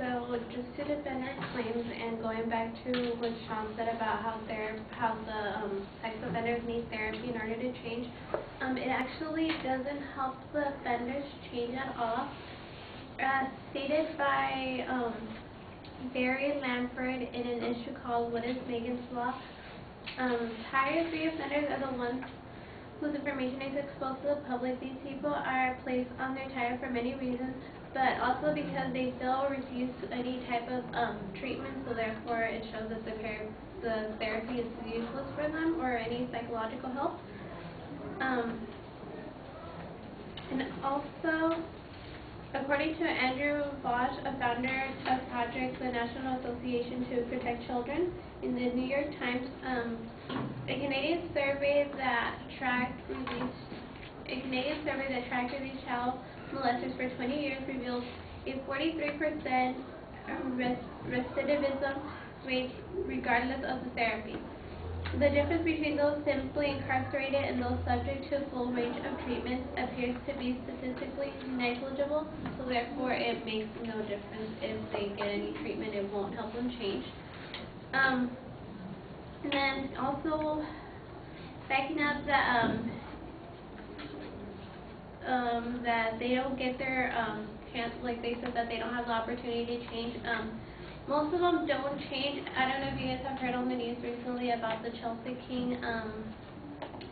So just to defend our claims and going back to what Sean said about how the sex offenders need therapy in order to change, it actually doesn't help the offenders change at all. As stated by Barry Lamford in an issue called What is Megans Law? Tier 3 offenders are the ones whose information is exposed to the public. These people are placed on their tier for many reasons, but also because they still refuse any type of treatment, so therefore it shows that the therapy is useless for them or any psychological help. And also, according to Andrew Bosch, a founder of Project the National Association to Protect Children, in the New York Times, a Canadian survey that tracked released child molesters for 20 years revealed a 43% recidivism rate regardless of the therapy. The difference between those simply incarcerated and those subject to a full range of treatments appears to be statistically negligible, so therefore it makes no difference if they get any treatment, it won't help them change. And then also backing up that that they don't get their chance, like they said that they don't have the opportunity to change. Most of them don't change. I don't know if you guys have heard on the news recently about the Chelsea King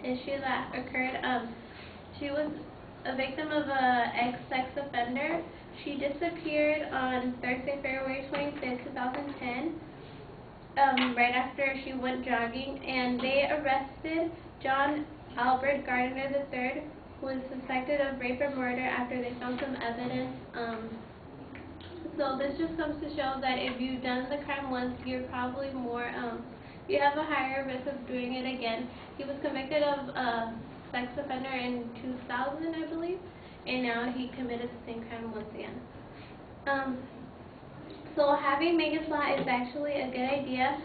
issue that occurred. She was a victim of a ex-sex offender. She disappeared on Thursday, February 25th, 2010, right after she went jogging, and they arrested John Albert Gardner III, who was suspected of rape or murder after they found some evidence. So this just comes to show that if you've done the crime once, you're probably more, you have a higher risk of doing it again. He was convicted of sex offender in 2000, I believe, and now he committed the same crime once again. So having Megans Law is actually a good idea.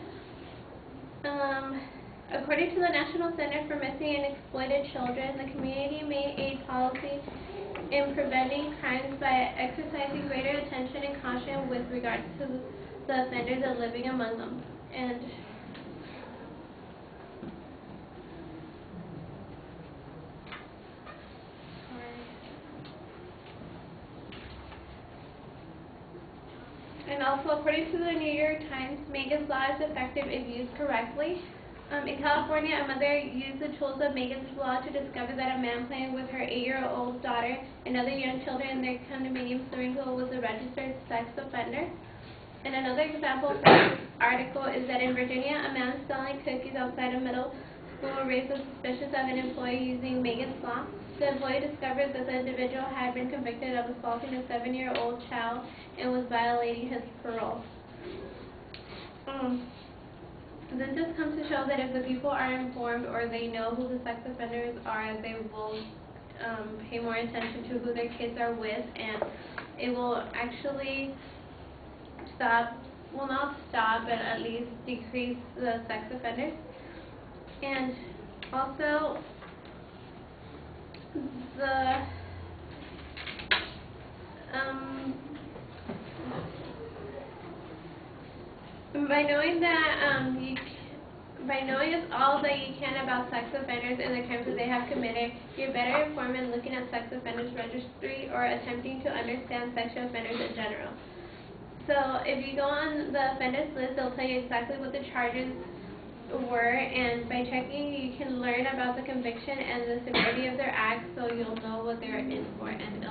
According to the National Center for Missing and Exploited Children, the community made a policy in preventing crimes by exercising greater attention and caution with regards to the offenders and living among them. And also, according to the New York Times, Megans Law is effective if used correctly. In California, a mother used the tools of Megans Law to discover that a man playing with her 8-year-old daughter and other young children in their condominium swimming pool was a registered sex offender. And another example from this article is that in Virginia, a man selling cookies outside a middle school raised the suspicion of an employee using Megans Law. The employee discovered that the individual had been convicted of assaulting a 7-year-old child and was violating his parole. This just comes to show that if the people are informed or they know who the sex offenders are, they will pay more attention to who their kids are with, and it will actually not stop, but at least decrease the sex offenders. And also, by knowing all that you can about sex offenders and the crimes that they have committed, you're better informed in looking at sex offenders registry or attempting to understand sexual offenders in general. So if you go on the offenders list, they'll tell you exactly what the charges were, and by checking you can learn about the conviction and the severity of their acts, so you'll know what they're in for, and